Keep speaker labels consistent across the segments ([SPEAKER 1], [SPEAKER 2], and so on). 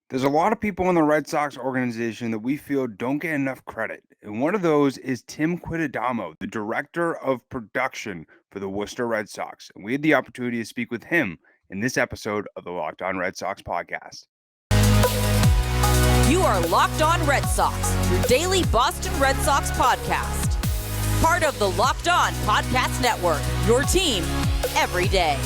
[SPEAKER 1] There's a lot of people in the Red Sox organization that we feel don't get enough credit. And one of those is Tim Quitadamo, the director of production for the Worcester Red Sox. And we had the opportunity to speak with him in this episode of the Locked On Red Sox podcast.
[SPEAKER 2] You are Locked On Red Sox, your daily Boston Red Sox podcast. Part of the Locked On Podcast Network, your team every day.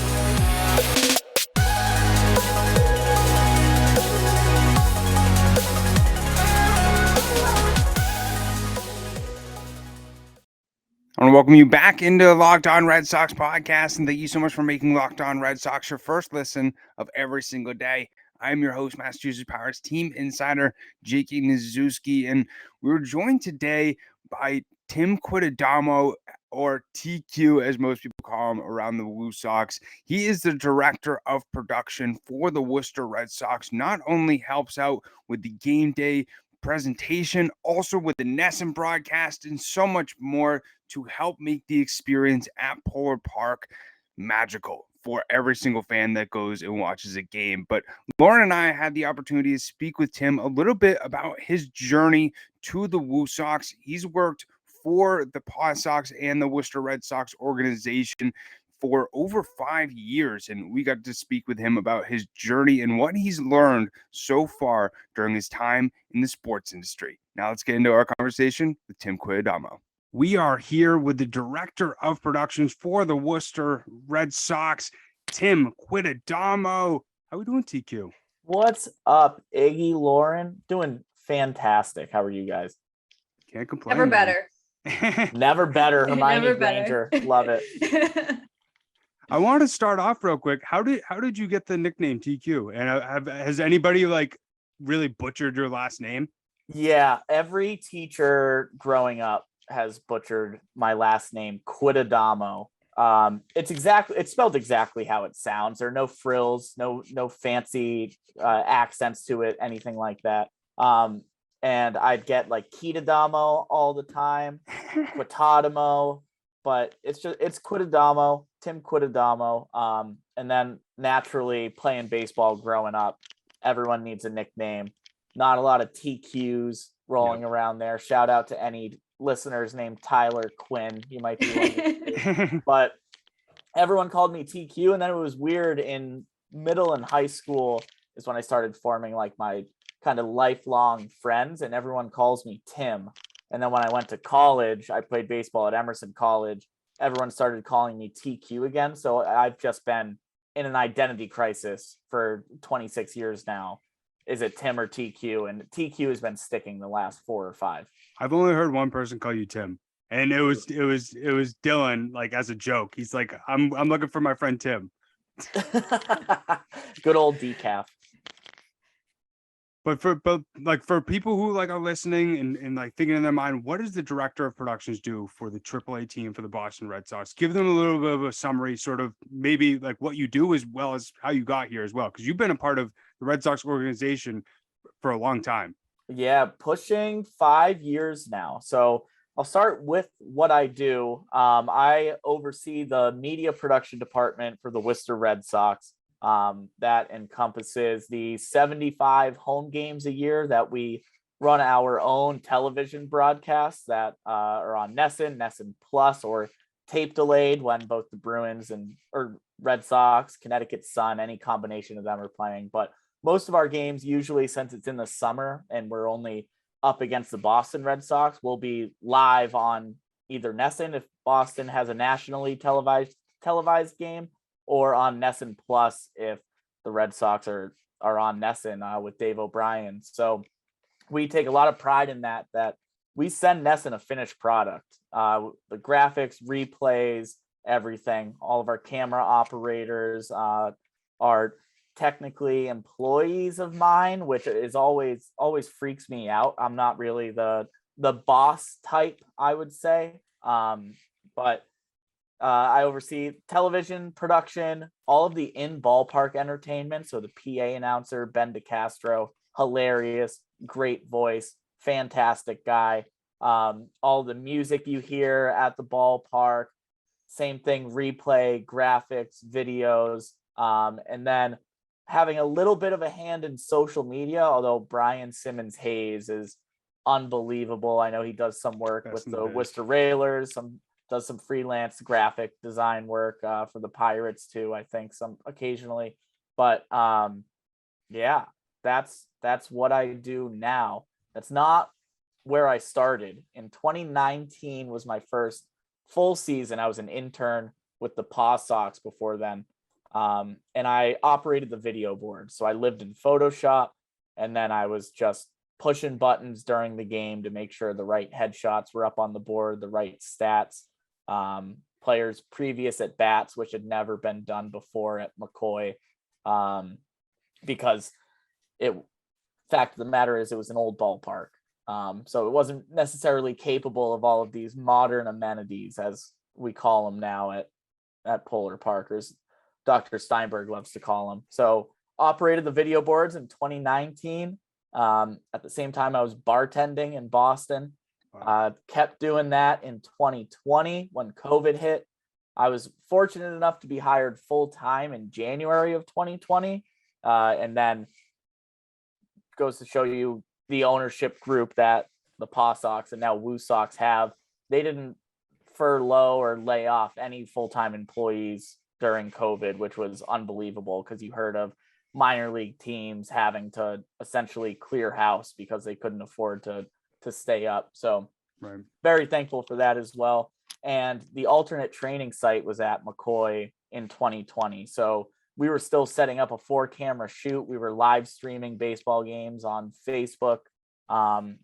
[SPEAKER 1] I want to welcome you back into Locked On Red Sox podcast, and thank you so much for making Locked On Red Sox your first listen of every single day. I'm your host, Massachusetts Pirates team insider, Jake Ignaszewski, and we were joined today by Tim Quitadamo, or TQ, as most people call him around the WooSox. He is the director of production for the Worcester Red Sox. Not only helps out with the game day presentation, also with the NESN broadcast, and so much more to help make the experience at Polar Park magical for every single fan that goes and watches a game. But Lauren and I had the opportunity to speak with Tim a little bit about his journey to the WooSox. He's worked for the Paw Sox and the Worcester Red Sox organization for over 5 years, and we got to speak with him about his journey and what he's learned so far during his time in the sports industry. Now let's get into our conversation with Tim Quitadamo. We are here with the director of productions for the Worcester Red Sox, Tim Quitadamo. How are we doing, TQ?
[SPEAKER 3] What's up, Iggy, Lauren? Doing fantastic. How are you guys?
[SPEAKER 1] Can't complain.
[SPEAKER 4] Never better.
[SPEAKER 3] Never better, Hermione
[SPEAKER 4] Never
[SPEAKER 3] Granger.
[SPEAKER 4] better.
[SPEAKER 3] Love it.
[SPEAKER 1] I want to start off real quick. How did you get the nickname TQ? And has anybody really butchered your last name?
[SPEAKER 3] Yeah, every teacher growing up has butchered my last name, Quitadamo. It's spelled exactly how it sounds. There are no frills, no fancy accents to it, anything like that. And I'd get like Quitadamo all the time, Quitadamo, but it's Quitadamo, Tim Quitadamo. And then naturally playing baseball growing up, everyone needs a nickname. Not a lot of TQs rolling around there. Shout out to any listeners named Tyler Quinn. You might be one. But everyone called me TQ, and then it was weird in middle and high school is when I started forming like my kind of lifelong friends, and everyone calls me Tim. And then when I went to college, I played baseball at Emerson College. Everyone started calling me TQ again. So I've just been in an identity crisis for 26 years now. Is it Tim or TQ? And TQ has been sticking the last 4 or 5.
[SPEAKER 1] I've only heard one person call you Tim, and it was Dylan, like as a joke. He's like, I'm looking for my friend Tim.
[SPEAKER 3] Good old decaf.
[SPEAKER 1] But for people who are listening and thinking in their mind, what does the director of productions do for the AAA team for the Boston Red Sox? Give them a little bit of a summary, sort of maybe like what you do as well as how you got here as well, because you've been a part of the Red Sox organization for a long time.
[SPEAKER 3] Yeah, pushing 5 years now. So I'll start with what I do. I oversee the media production department for the Worcester Red Sox. That encompasses the 75 home games a year that we run our own television broadcasts that are on NESN Plus, or tape delayed when both the Bruins or Red Sox, Connecticut Sun, any combination of them are playing. But most of our games, usually since it's in the summer and we're only up against the Boston Red Sox, will be live on either NESN if Boston has a nationally televised game, or on NESN Plus if the Red Sox are on NESN with Dave O'Brien. So we take a lot of pride in that we send NESN a finished product. The graphics, replays, everything. All of our camera operators are technically employees of mine, which is always freaks me out. I'm not really the boss type, I would say. But I oversee television production, all of the in-ballpark entertainment. So the PA announcer, Ben DeCastro, hilarious, great voice, fantastic guy. All the music you hear at the ballpark, same thing, replay, graphics, videos, and then having a little bit of a hand in social media, although Brian Simmons Hayes is unbelievable. I know he does some work with the Worcester Railers, does some freelance graphic design work for the Pirates too, I think, some occasionally. But yeah, that's what I do now. That's not where I started. In 2019 was my first full season. I was an intern with the WooSox before then. And I operated the video board. So I lived in Photoshop, and then I was just pushing buttons during the game to make sure the right headshots were up on the board, the right stats, players' previous at bats, which had never been done before at McCoy. Because fact of the matter is it was an old ballpark. So it wasn't necessarily capable of all of these modern amenities, as we call them now at Polar Park, or as Dr. Steinberg loves to call them. So operated the video boards in 2019. At the same time, I was bartending in Boston. Kept doing that in 2020 when COVID hit. I was fortunate enough to be hired full time in January of 2020. And then goes to show you the ownership group that the WooSox and now WooSox have. They didn't furlough or lay off any full-time employees during COVID, which was unbelievable, because you heard of minor league teams having to essentially clear house because they couldn't afford to stay up. So very thankful for that as well. And the alternate training site was at McCoy in 2020. So we were still setting up a 4-camera shoot. We were live streaming baseball games on Facebook.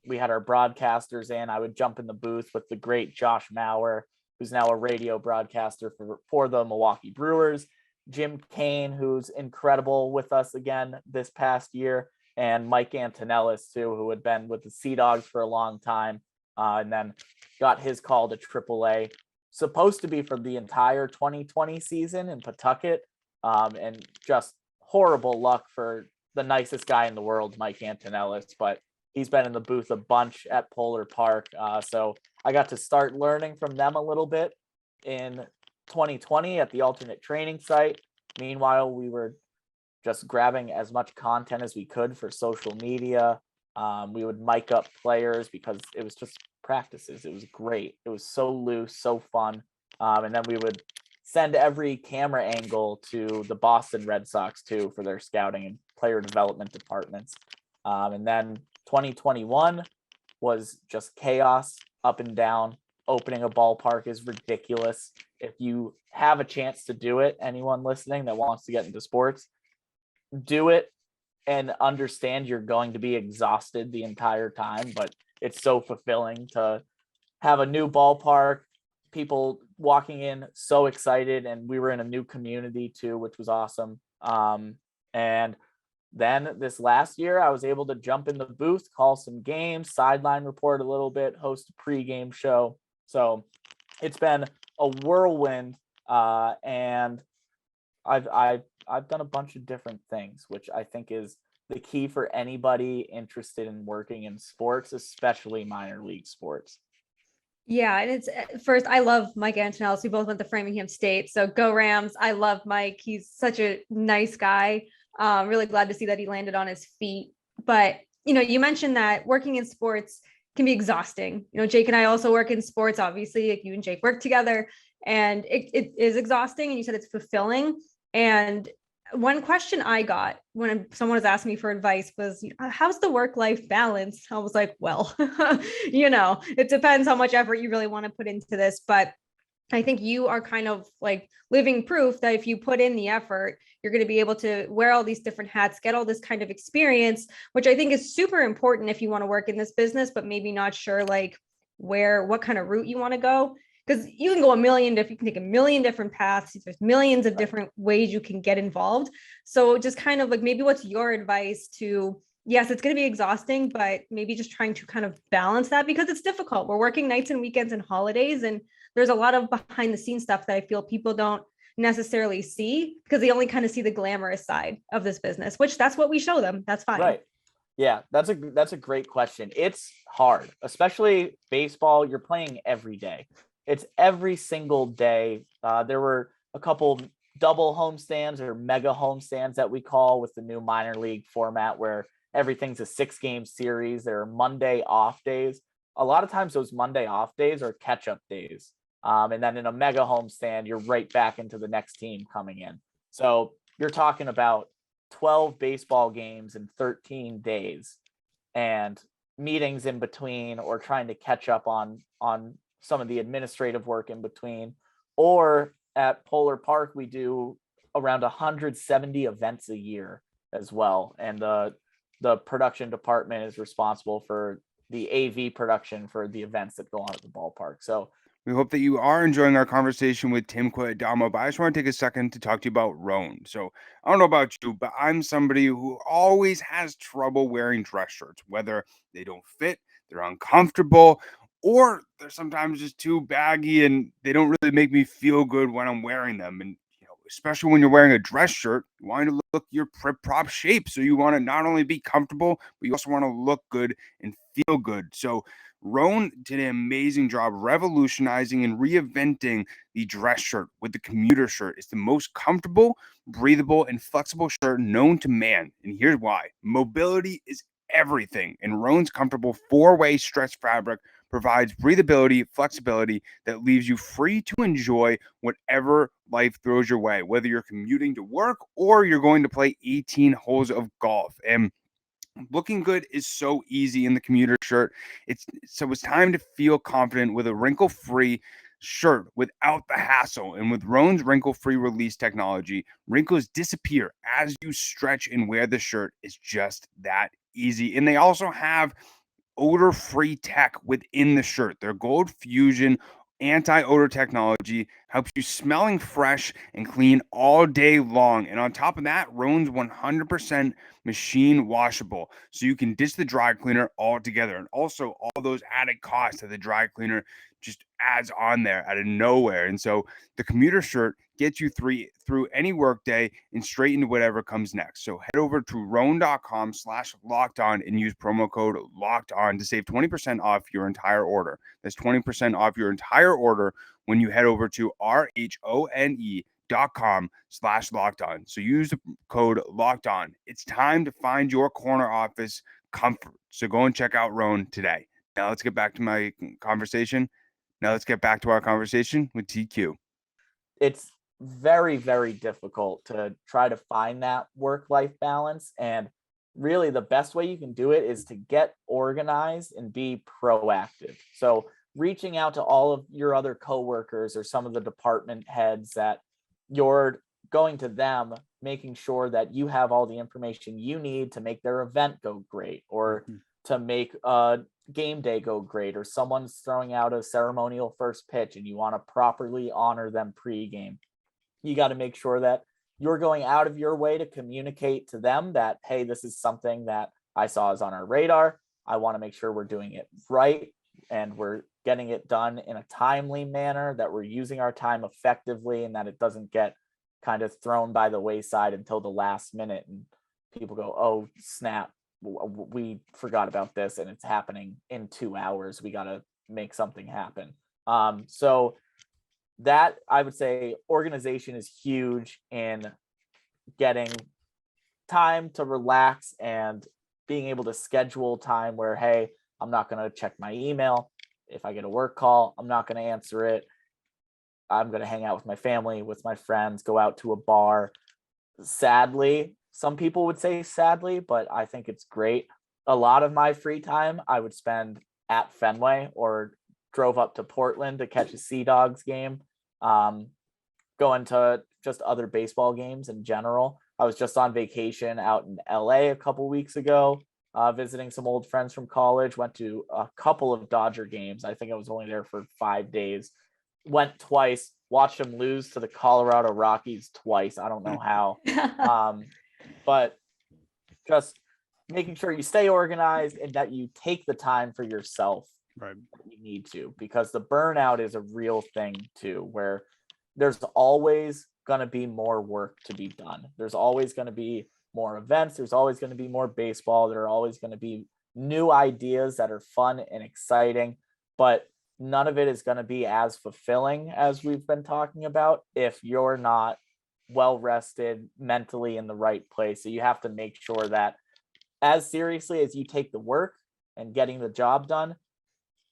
[SPEAKER 3] We had our broadcasters in. I would jump in the booth with the great Josh Mauer, who's now a radio broadcaster for the Milwaukee Brewers, Jim Kane, who's incredible with us again this past year, and Mike Antonellis too, who had been with the Sea Dogs for a long time, and then got his call to AAA, supposed to be for the entire 2020 season in Pawtucket, and just horrible luck for the nicest guy in the world, Mike Antonellis, but he's been in the booth a bunch at Polar Park. So I got to start learning from them a little bit in 2020 at the alternate training site. Meanwhile, we were just grabbing as much content as we could for social media. We would mic up players because it was just practices. It was great. It was so loose, so fun. And then we would send every camera angle to the Boston Red Sox too for their scouting and player development departments. And then 2021 was just chaos up and down. Opening a ballpark is ridiculous. If you have a chance to do it, anyone listening that wants to get into sports, do it and understand you're going to be exhausted the entire time, but it's so fulfilling to have a new ballpark, people walking in so excited, and we were in a new community too, which was awesome. And then this last year, I was able to jump in the booth, call some games, sideline report a little bit, host a pregame show. So it's been a whirlwind, and I've done a bunch of different things, which I think is the key for anybody interested in working in sports, especially minor league sports.
[SPEAKER 4] Yeah, and it's first, I love Mike Antonellis. We both went to Framingham State, so go Rams. I love Mike. He's such a nice guy. Really glad to see that he landed on his feet. But, you mentioned that working in sports can be exhausting. Jake and I also work in sports, obviously, like you and Jake work together, and it is exhausting. And you said it's fulfilling. And one question I got when someone was asking me for advice was, how's the work-life balance? I was like, well, it depends how much effort you really want to put into this. But I think you are kind of like living proof that if you put in the effort, you're going to be able to wear all these different hats, get all this kind of experience, which I think is super important if you want to work in this business, but maybe not sure like what kind of route you want to go. Because you can go you can take a million different paths. There's millions of different ways you can get involved. So just kind of like, maybe what's your advice to, yes, it's going to be exhausting, but maybe just trying to kind of balance that, because it's difficult. We're working nights and weekends and holidays, and there's a lot of behind the scenes stuff that I feel people don't necessarily see because they only kind of see the glamorous side of this business, which that's what we show them. That's fine.
[SPEAKER 3] Right. Yeah, that's a great question. It's hard, especially baseball. You're playing every day. It's every single day. There were a couple double homestands or mega homestands that we call with the new minor league format where everything's a 6-game series. There are Monday off days. A lot of times those Monday off days are catch-up days. And then in a mega homestand, you're right back into the next team coming in. So you're talking about 12 baseball games in 13 days and meetings in between, or trying to catch up on some of the administrative work in between. Or at Polar Park, we do around 170 events a year as well. And the production department is responsible for the AV production for the events that go on at the ballpark. So
[SPEAKER 1] we hope that you are enjoying our conversation with Tim Quitadamo, but I just want to take a second to talk to you about Rhone. So I don't know about you, but I'm somebody who always has trouble wearing dress shirts, whether they don't fit, they're uncomfortable, or they're sometimes just too baggy and they don't really make me feel good when I'm wearing them. And especially when you're wearing a dress shirt, you want to look your prop shape. So you want to not only be comfortable, but you also want to look good and feel good. So Rhone did an amazing job revolutionizing and reinventing the dress shirt with the commuter shirt. It's the most comfortable, breathable, and flexible shirt known to man. And here's why. Mobility is everything. And Rhone's comfortable 4-way stretch fabric provides breathability, flexibility that leaves you free to enjoy whatever life throws your way, whether you're commuting to work or you're going to play 18 holes of golf. And looking good is so easy in the commuter shirt. It's time to feel confident with a wrinkle-free shirt without the hassle. And with Rhone's wrinkle-free release technology, wrinkles disappear as you stretch and wear the shirt. It's just that easy. And they also have odor-free tech within the shirt. Their Gold Fusion anti-odor technology helps you smelling fresh and clean all day long. And on top of that, Rhone's 100% machine washable, so you can ditch the dry cleaner altogether. And also all those added costs that the dry cleaner just adds on there out of nowhere. And so the commuter shirt gets you through any workday and straight into whatever comes next. So head over to Rhone.com/lockedon and use promo code LOCKEDON to save 20% off your entire order. That's 20% off your entire order when you head over to RHONE.com/lockedon. So use the code LOCKEDON. It's time to find your corner office comfort. So go and check out Rhone today. Now let's get back to my conversation. Now let's get back to our conversation with TQ.
[SPEAKER 3] It's very, very difficult to try to find that work-life balance. And really the best way you can do it is to get organized and be proactive. So reaching out to all of your other coworkers or some of the department heads that you're going to them, making sure that you have all the information you need to make their event go great, or to make a game day go great, or someone's throwing out a ceremonial first pitch and you want to properly honor them pre-game. You got to make sure that you're going out of your way to communicate to them that, hey, this is something that I saw is on our radar. I want to make sure we're doing it right and we're getting it done in a timely manner, that we're using our time effectively, and that it doesn't get kind of thrown by the wayside until the last minute and people go, oh, snap, we forgot about this and it's happening in 2 hours. We got to make something happen. So that, I would say, organization is huge in getting time to relax and being able to schedule time where, hey, I'm not going to check my email. If I get a work call, I'm not going to answer it. I'm going to hang out with my family, with my friends, go out to a bar. Sadly, some people would say sadly, but I think it's great. A lot of my free time I would spend at Fenway, or drove up to Portland to catch a Sea Dogs game, going to just other baseball games in general. I was just on vacation out in LA a couple weeks ago, visiting some old friends from college. Went to a couple of Dodger games. I think I was only there for 5 days. Went twice, watched them lose to the Colorado Rockies twice. I don't know how. But just making sure you stay organized and that you take the time for yourself.
[SPEAKER 1] Right.
[SPEAKER 3] You need to, because the burnout is a real thing too, where there's always going to be more work to be done. There's always going to be more events. There's always going to be more baseball. There are always going to be new ideas that are fun and exciting, but none of it is going to be as fulfilling as we've been talking about if you're not well rested, mentally in the right place. So you have to make sure that as seriously as you take the work and getting the job done,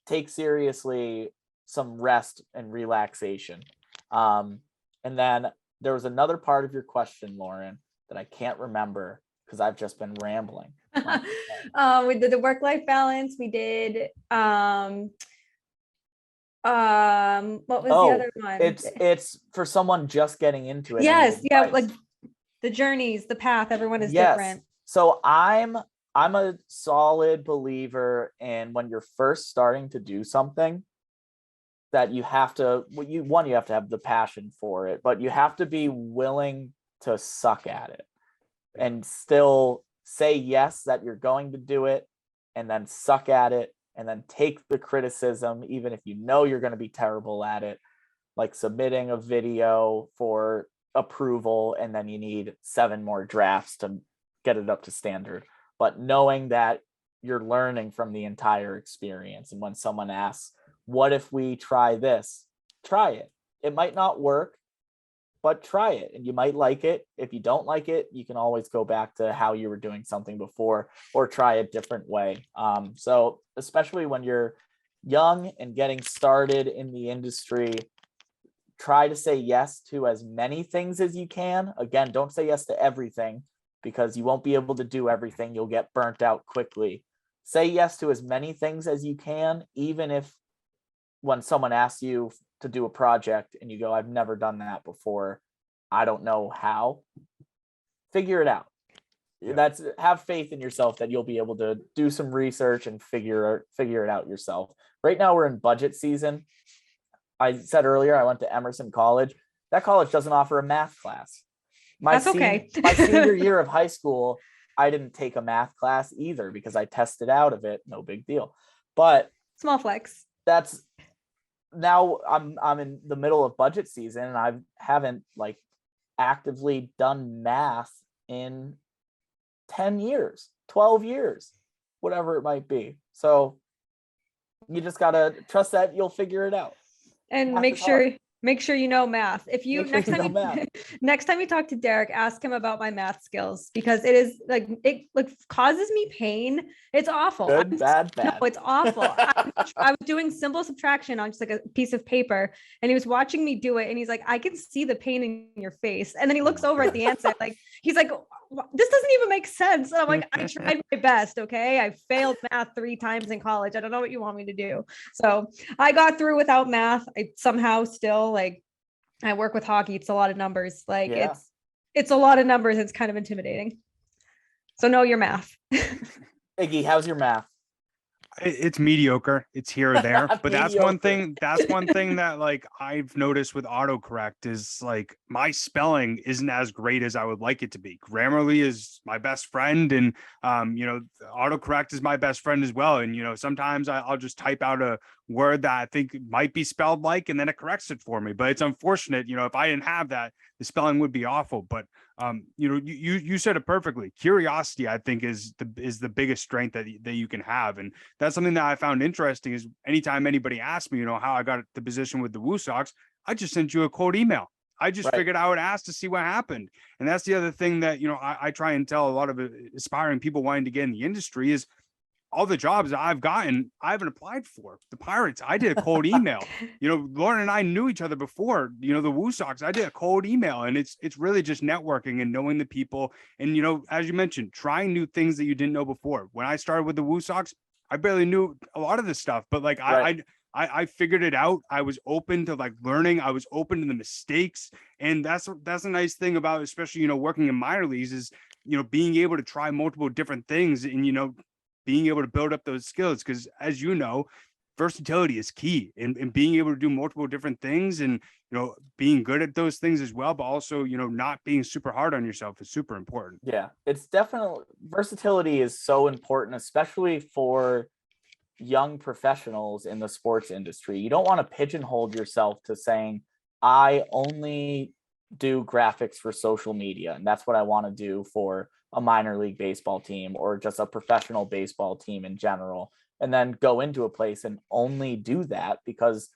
[SPEAKER 3] take seriously some rest and relaxation. And then there was another part of your question, Lauren, that I can't remember because I've just been rambling.
[SPEAKER 4] We did the work-life balance. We did what was the other one?
[SPEAKER 3] It's for someone just getting into it.
[SPEAKER 4] Yes, yeah, like the journeys, the path, everyone is different.
[SPEAKER 3] So I'm a solid believer in when you're first starting to do something that you have to you have to have the passion for it, but you have to be willing to suck at it and still say yes that you're going to do it, and then suck at it, and then take the criticism even if you know you're going to be terrible at it, like submitting a video for approval and then you need 7 more drafts to get it up to standard, but knowing that you're learning from the entire experience. And when someone asks, what if we try this? Try it. It might not work, but try it and you might like it. If you don't like it, you can always go back to how you were doing something before or try a different way. So especially when you're young and getting started in the industry, try to say yes to as many things as you can. Again, don't say yes to everything because you won't be able to do everything. You'll get burnt out quickly. Say yes to as many things as you can, even if when someone asks you to do a project and you go, I've never done that before, I don't know how, figure it out. Yeah. Have faith in yourself that you'll be able to do some research and figure it out yourself. Right now we're in budget season. I said earlier, I went to Emerson College. That college doesn't offer a math class. My senior year of high school, I didn't take a math class either because I tested out of it. No big deal. But
[SPEAKER 4] small flex.
[SPEAKER 3] Now I'm in the middle of budget season and I haven't like actively done math in 10 years, 12 years, whatever it might be. So you just got to trust that you'll figure it out.
[SPEAKER 4] And make sure you know math. If you next time you talk to Derek, ask him about my math skills because it is like it causes me pain. It's awful.
[SPEAKER 3] Good, bad.
[SPEAKER 4] No, it's awful. I was doing simple subtraction on just like a piece of paper, and he was watching me do it, and he's like, "I can see the pain in your face." And then he looks over at the answer, like he's like, "This doesn't even make sense." And I'm like, "I tried my best. Okay, I failed math 3 times in college. I don't know what you want me to do." So I got through without math. I somehow still like. I work with hockey. It's a lot of numbers. Like it's a lot of numbers. It's kind of intimidating. So know your math.
[SPEAKER 3] Iggy, how's your math?
[SPEAKER 1] It's mediocre. It's here or there, but that's one thing that like I've noticed with autocorrect is like my spelling isn't as great as I would like it to be. Grammarly is my best friend, and autocorrect is my best friend as well. And sometimes I'll just type out a word that I think might be spelled like, and then it corrects it for me. But it's unfortunate, if I didn't have that, the spelling would be awful. But you said it perfectly. Curiosity, I think, is the biggest strength that you can have, and that's something that I found interesting. Is anytime anybody asks me, how I got the position with the WooSox, I just sent you a cold email. I just figured I would ask to see what happened. And that's the other thing that I try and tell a lot of aspiring people wanting to get in the industry is all the jobs that I've gotten, I haven't applied for. The Pirates, I did a cold email. Lauren and I knew each other before, the WooSox, I did a cold email, and it's really just networking and knowing the people. And, as you mentioned, trying new things that you didn't know before. When I started with the WooSox, I barely knew a lot of this stuff, but like I figured it out. I was open to like learning. I was open to the mistakes. And that's a nice thing about, especially, working in minor leagues is, being able to try multiple different things and, being able to build up those skills. Because as you know, versatility is key in being able to do multiple different things and, being good at those things as well, but also, not being super hard on yourself is super important.
[SPEAKER 3] Yeah, it's definitely, versatility is so important, especially for young professionals in the sports industry. You don't want to pigeonhole yourself to saying, I only do graphics for social media, and that's what I want to do for a minor league baseball team or just a professional baseball team in general, and then go into a place and only do that, because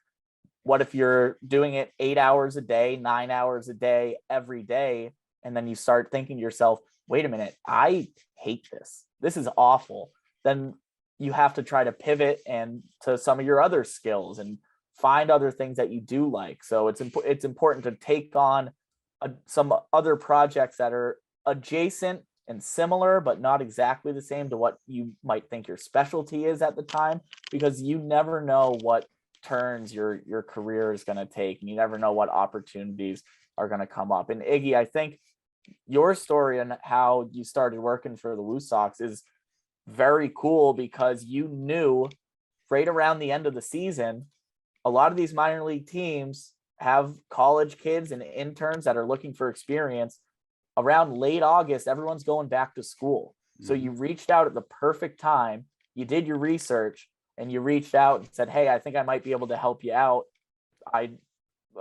[SPEAKER 3] what if you're doing it 8 hours a day, 9 hours a day, every day, and then you start thinking to yourself, wait a minute, I hate this. This is awful. Then you have to try to pivot and to some of your other skills and find other things that you do like. So it's important to take on some other projects that are adjacent and similar, but not exactly the same to what you might think your specialty is at the time, because you never know what turns your career is going to take, and you never know what opportunities are going to come up. And Iggy, I think your story and how you started working for the WooSox is very cool, because you knew right around the end of the season, a lot of these minor league teams have college kids and interns that are looking for experience. Around late August, everyone's going back to school. So you reached out at the perfect time. You did your research and you reached out and said, hey, I think I might be able to help you out. I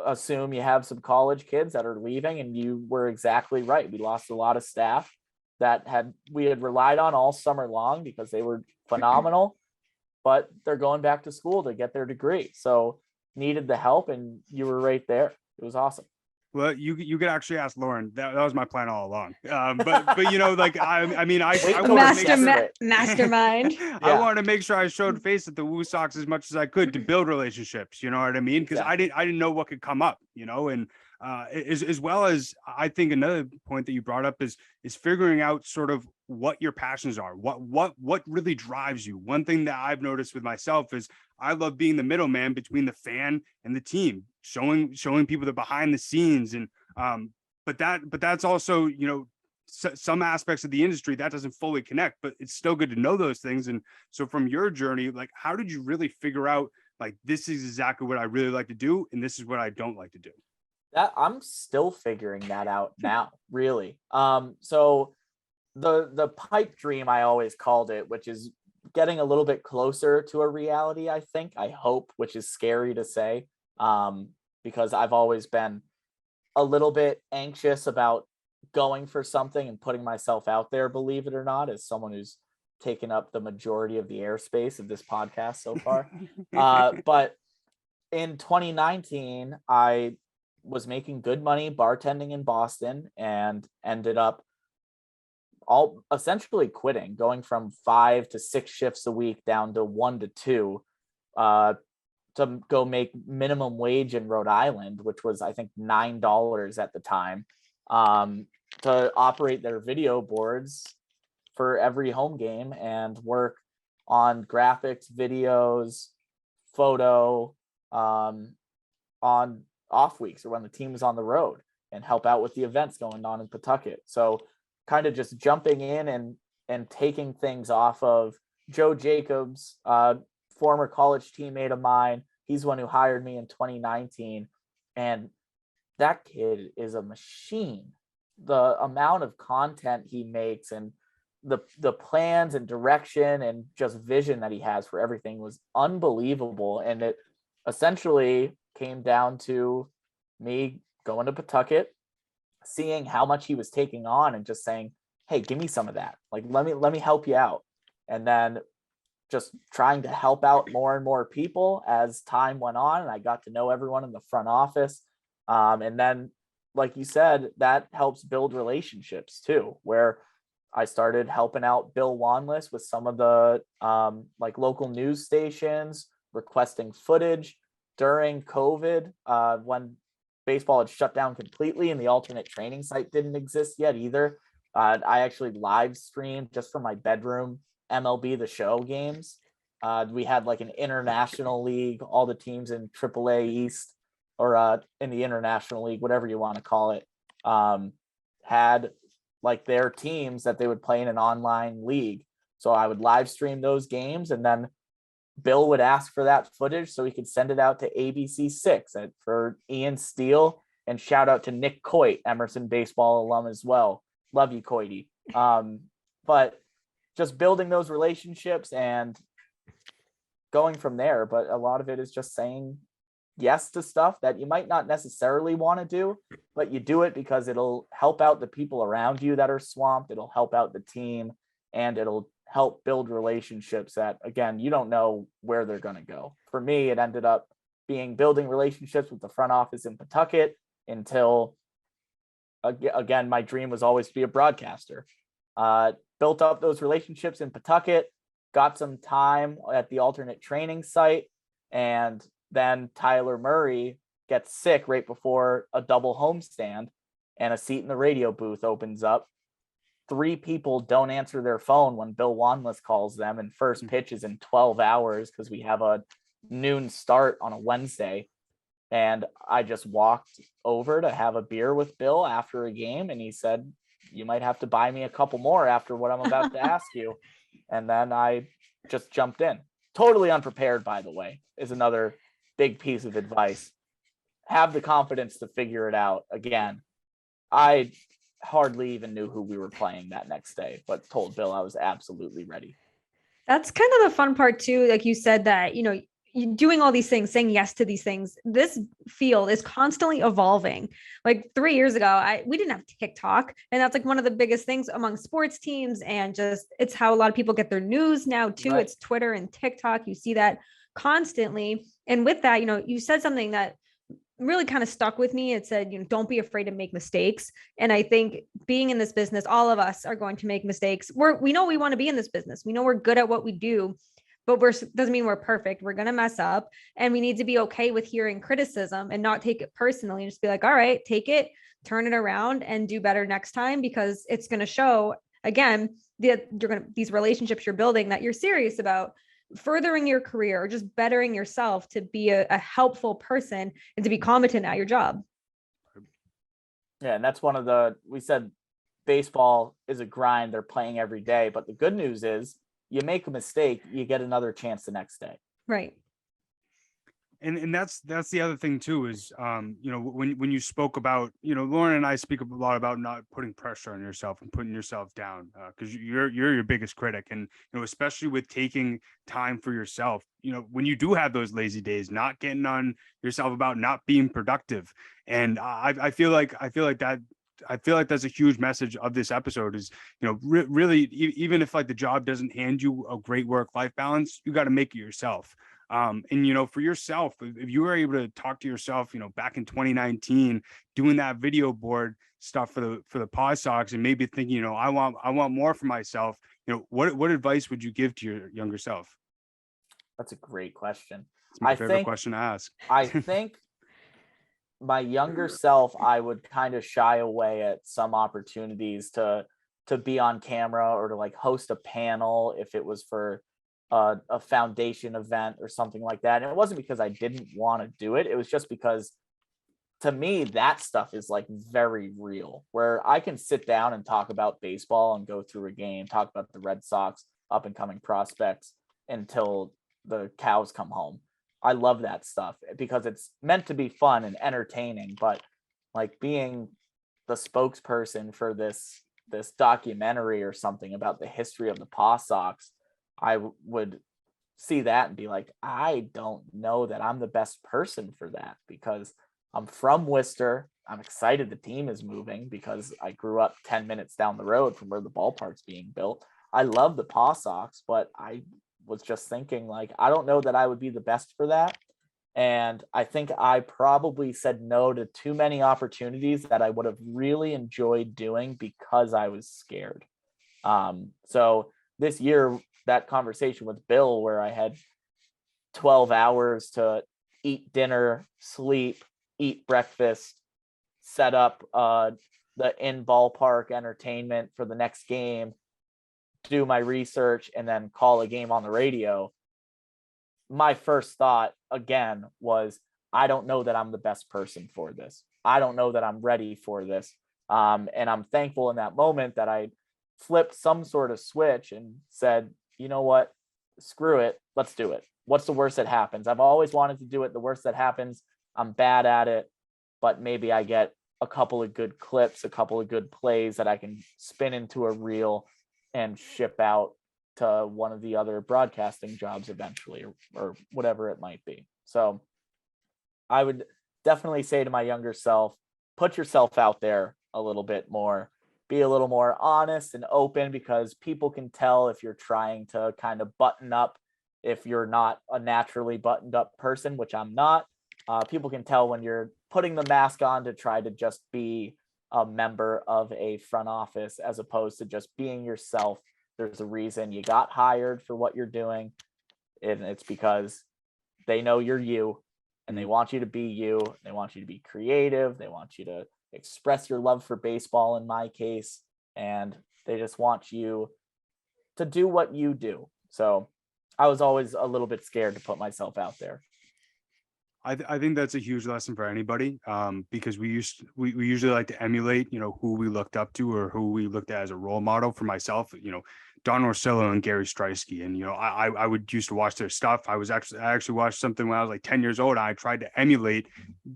[SPEAKER 3] assume you have some college kids that are leaving, and you were exactly right. We lost a lot of staff that we had relied on all summer long because they were phenomenal, but they're going back to school to get their degree. So needed the help, and you were right there. It was awesome.
[SPEAKER 1] Well, you could actually ask Lauren. That was my plan all along. But you know, like I
[SPEAKER 4] mastermind.
[SPEAKER 1] I wanted to make sure I showed face at the WooSox as much as I could to build relationships. You know what I mean? Because I didn't know what could come up. You know, and as well as I think another point that you brought up is figuring out sort of what your passions are, what really drives you. One thing that I've noticed with myself is I love being the middleman between the fan and the team, showing people the behind the scenes. And but that's also, you know, some aspects of the industry that doesn't fully connect, but it's still good to know those things. And so from your journey, like, how did you really figure out, like, this is exactly what I really like to do, and this is what I don't like to do?
[SPEAKER 3] That I'm still figuring that out now, really. So the pipe dream, I always called it, which is getting a little bit closer to a reality, I think, I hope, which is scary to say, because I've always been a little bit anxious about going for something and putting myself out there, believe it or not, as someone who's taken up the majority of the airspace of this podcast so far. But in 2019, I was making good money bartending in Boston and ended up essentially quitting, going from 5 to 6 shifts a week down to 1 to 2 to go make minimum wage in Rhode Island, which was, I think, $9 at the time, to operate their video boards for every home game and work on graphics, videos, photo, on off weeks or when the team is on the road, and help out with the events going on in Pawtucket. So kind of just jumping in and taking things off of Joe Jacobs, former college teammate of mine. He's one who hired me in 2019. And that kid is a machine. The amount of content he makes and the plans and direction and just vision that he has for everything was unbelievable. And it essentially came down to me going to Pawtucket, seeing how much he was taking on and just saying, hey, give me some of that. Like, let me help you out. And then just trying to help out more and more people as time went on. And I got to know everyone in the front office. And then, like you said, that helps build relationships too, where I started helping out Bill Wanless with some of the like local news stations, requesting footage during COVID, when baseball had shut down completely and the alternate training site didn't exist yet either. I actually live streamed just from my bedroom MLB The Show games. We had like an international league, all the teams in AAA East or in the international league, whatever you want to call it, had like their teams that they would play in an online league. So I would live stream those games, and then Bill would ask for that footage so he could send it out to ABC6 for Ian Steele, and shout out to Nick Coit, Emerson baseball alum as well. Love you, Coity. But just building those relationships and going from there. But a lot of it is just saying yes to stuff that you might not necessarily want to do, but you do it because it'll help out the people around you that are swamped. It'll help out the team, and it'll help build relationships that, again, you don't know where they're going to go. For me, it ended up building relationships with the front office in Pawtucket until, again, my dream was always to be a broadcaster. Built up those relationships in Pawtucket, got some time at the alternate training site, and then Tyler Murray gets sick right before a double homestand, and a seat in the radio booth opens up. 3 people don't answer their phone when Bill Wanless calls them, and first pitch is in 12 hours because we have a noon start on a Wednesday. And I just walked over to have a beer with Bill after a game, and he said, "You might have to buy me a couple more after what I'm about to ask you." And then I just jumped in. Totally unprepared, by the way, is another big piece of advice. Have the confidence to figure it out. Again, I hardly even knew who we were playing that next day, but told Bill I was absolutely ready.
[SPEAKER 4] That's kind of the fun part too. Like you said that, you doing all these things, saying yes to these things. This field is constantly evolving. Like 3 years ago, we didn't have TikTok. And that's like one of the biggest things among sports teams. And just, it's how a lot of people get their news now too.
[SPEAKER 3] Right.
[SPEAKER 4] It's Twitter and TikTok. You see that constantly. And with that, you said something that really kind of stuck with me. It said, don't be afraid to make mistakes. And I think being in this business, all of us are going to make mistakes. We know we want to be in this business. We know we're good at what we do, but doesn't mean we're perfect. We're going to mess up, and we need to be okay with hearing criticism and not take it personally, and just be like, all right, take it, turn it around and do better next time, because it's going to show again, these relationships you're building, that you're serious about furthering your career or just bettering yourself to be a helpful person and to be competent at your job.
[SPEAKER 3] Yeah. And that's we said baseball is a grind. They're playing every day, but the good news is you make a mistake, you get another chance the next day.
[SPEAKER 4] Right.
[SPEAKER 1] And that's the other thing too, is when you spoke about, Lauren and I speak a lot about not putting pressure on yourself and putting yourself down, because you're your biggest critic. And especially with taking time for yourself, when you do have those lazy days, not getting on yourself about not being productive. And I feel like that's a huge message of this episode is, really, even if like the job doesn't hand you a great work-life balance, you got to make it yourself. And for yourself, if you were able to talk to yourself, back in 2019, doing that video board stuff for the WooSox, and maybe thinking, I want more for myself, what advice would you give to your younger self?
[SPEAKER 3] That's a great question.
[SPEAKER 1] It's my favorite question to ask.
[SPEAKER 3] I think my younger self, I would kind of shy away at some opportunities to be on camera or to like host a panel if it was for a foundation event or something like that. And it wasn't because I didn't want to do it. It was just because to me, that stuff is like very real, where I can sit down and talk about baseball and go through a game, talk about the Red Sox up and coming prospects until the cows come home. I love that stuff because it's meant to be fun and entertaining, but like being the spokesperson for this documentary or something about the history of the WooSox, I would see that and be like, I don't know that I'm the best person for that, because I'm from Worcester. I'm excited the team is moving because I grew up 10 minutes down the road from where the ballpark's being built. I love the WooSox, but I was just thinking like, I don't know that I would be the best for that. And I think I probably said no to too many opportunities that I would have really enjoyed doing because I was scared. So this year, that conversation with Bill, where I had 12 hours to eat dinner, sleep, eat breakfast, set up the in ballpark entertainment for the next game, do my research, and then call a game on the radio. My first thought again was, I don't know that I'm the best person for this. I don't know that I'm ready for this. And I'm thankful in that moment that I flipped some sort of switch and said, you know what, screw it, let's do it. What's the worst that happens? I've always wanted to do it. The worst that happens, I'm bad at it, but maybe I get a couple of good clips, a couple of good plays that I can spin into a reel and ship out to one of the other broadcasting jobs eventually, or whatever it might be. So I would definitely say to my younger self, put yourself out there a little bit more, be a little more honest and open, because people can tell if you're trying to kind of button up, if you're not a naturally buttoned up person, which I'm not. people can tell when you're putting the mask on to try to just be a member of a front office as opposed to just being yourself. There's a reason you got hired for what you're doing, and it's because they know you're you and they want you to be you. They want you to be creative. They want you to express your love for baseball in my case, and they just want you to do what you do. So I was always a little bit scared to put myself out there.
[SPEAKER 1] I think that's a huge lesson for anybody, because we usually like to emulate, who we looked up to or who we looked at as a role model. For myself, Don Orsillo and Gary Streisky, and I would used to watch their stuff. I actually watched something when I was like 10 years old. I tried to emulate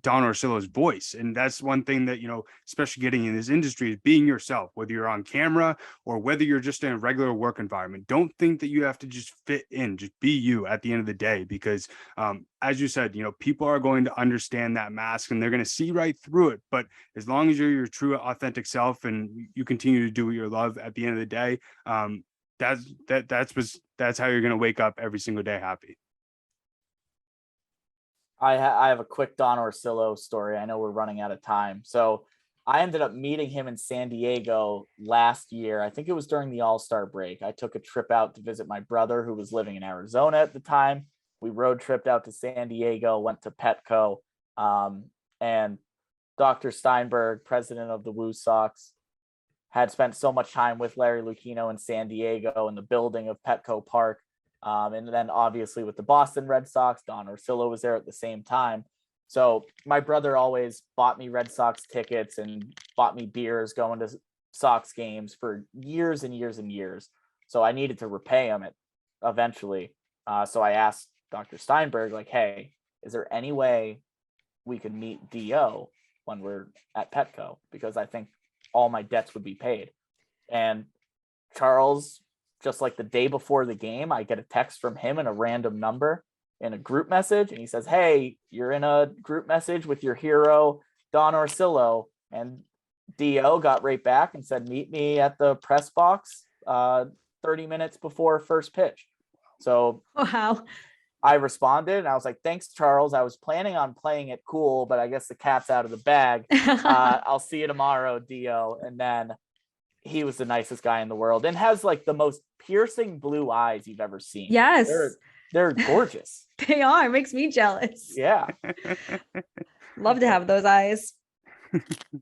[SPEAKER 1] Don Orsillo's voice, and that's one thing that especially getting in this industry, is being yourself, whether you're on camera or whether you're just in a regular work environment. Don't think that you have to just fit in. Just be you at the end of the day, because as you said, people are going to understand that mask and they're going to see right through it. But as long as you're your true, authentic self and you continue to do what you love at the end of the day, that's how you're going to wake up every single day happy.
[SPEAKER 3] I have a quick Don Orsillo story. I know we're running out of time. So I ended up meeting him in San Diego last year. I think it was during the All-Star break. I took a trip out to visit my brother who was living in Arizona at the time. We road tripped out to San Diego, went to Petco, and Dr. Steinberg, president of the WooSox, had spent so much time with Larry Lucchino in San Diego in the building of Petco Park. And then obviously with the Boston Red Sox, Don Orsillo was there at the same time. So my brother always bought me Red Sox tickets and bought me beers going to Sox games for years and years and years. So I needed to repay him eventually. So I asked Dr. Steinberg, like, hey, is there any way we could meet DO when we're at Petco? Because I think all my debts would be paid. And Charles, just like the day before the game, I get a text from him in a random number in a group message. And he says, hey, you're in a group message with your hero, Don Orsillo. And DO got right back and said, meet me at the press box 30 minutes before first pitch. So
[SPEAKER 4] Wow.
[SPEAKER 3] I responded and I was like, thanks, Charles. I was planning on playing it cool, but I guess the cat's out of the bag. I'll see you tomorrow, Dio. And then he was the nicest guy in the world and has like the most piercing blue eyes you've ever seen.
[SPEAKER 4] Yes.
[SPEAKER 3] They're gorgeous.
[SPEAKER 4] They are. Makes me jealous.
[SPEAKER 3] Yeah.
[SPEAKER 4] Love to have those eyes.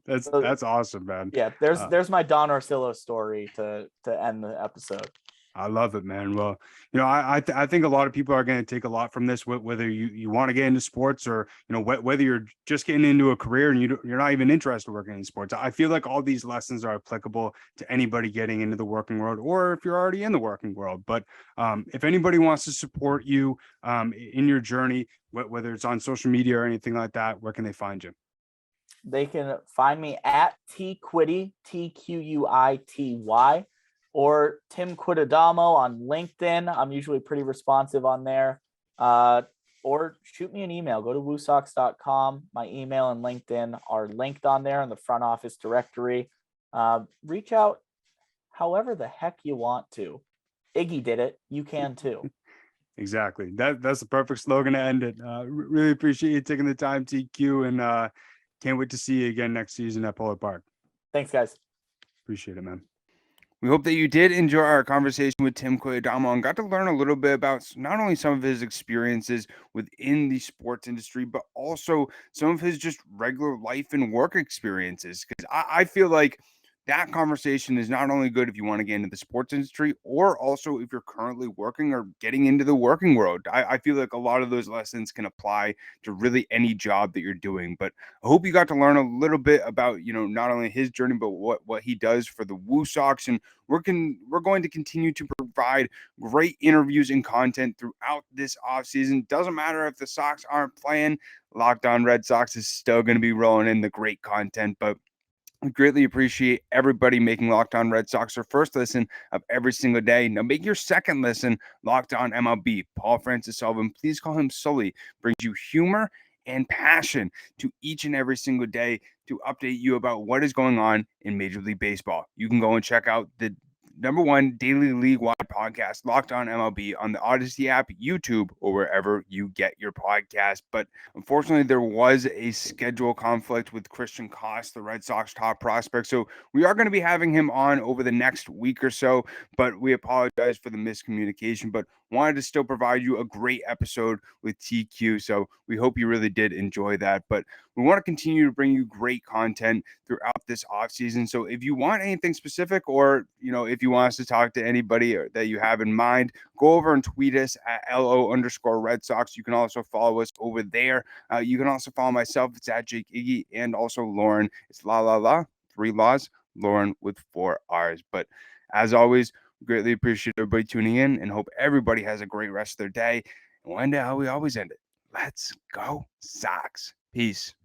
[SPEAKER 1] That's awesome, man.
[SPEAKER 3] Yeah. There's my Don Orsillo story to end the episode.
[SPEAKER 1] I love it, man. Well, I think a lot of people are going to take a lot from this, whether you want to get into sports or, whether you're just getting into a career and you're not even interested in working in sports. I feel like all these lessons are applicable to anybody getting into the working world, or if you're already in the working world. But if anybody wants to support you in your journey, whether it's on social media or anything like that, where can they find you?
[SPEAKER 3] They can find me at TQuity, TQUITY. Or Tim Quitadamo on LinkedIn. I'm usually pretty responsive on there. Or shoot me an email. Go to WooSox.com. My email and LinkedIn are linked on there in the front office directory. Reach out however the heck you want to. Iggy did it. You can too.
[SPEAKER 1] Exactly. That's the perfect slogan to end it. Really appreciate you taking the time, TQ, and can't wait to see you again next season at Polar Park.
[SPEAKER 3] Thanks, guys.
[SPEAKER 1] Appreciate it, man.
[SPEAKER 5] We hope that you did enjoy our conversation with Tim Quitadamo and got to learn a little bit about not only some of his experiences within the sports industry, but also some of his just regular life and work experiences. Because I feel like that conversation is not only good if you want to get into the sports industry, or also if you're currently working or getting into the working world. I feel like a lot of those lessons can apply to really any job that you're doing. But I hope you got to learn a little bit about, not only his journey, but what he does for the WooSox. And we're going to continue to provide great interviews and content throughout this offseason. Doesn't matter if the Sox aren't playing, Locked On Red Sox is still going to be rolling in the great content. But we greatly appreciate everybody making Locked On Red Sox their first listen of every single day. Now make your second listen Locked On MLB. Paul Francis Sullivan, please call him Sully, brings you humor and passion to each and every single day to update you about what is going on in Major League Baseball. You can go and check out the #1 daily league-wide podcast, Locked On MLB, on the Odyssey app, YouTube, or wherever you get your podcast. But unfortunately, there was a schedule conflict with Christian Koss, the Red Sox top prospect. So we are going to be having him on over the next week or so, but we apologize for the miscommunication, but wanted to still provide you a great episode with TQ. So we hope you really did enjoy that. But we want to continue to bring you great content throughout this off season. So if you want anything specific, or if you want us to talk to anybody that you have in mind, go over and tweet us at LO_Red Sox. You can also follow us over there. You can also follow myself. It's at Jake Iggy, and also Lauren. It's 3 laws, Lauren with 4 R's. But as always, greatly appreciate everybody tuning in, and hope everybody has a great rest of their day. And we'll end it how we always end it. Let's go Sox. Peace.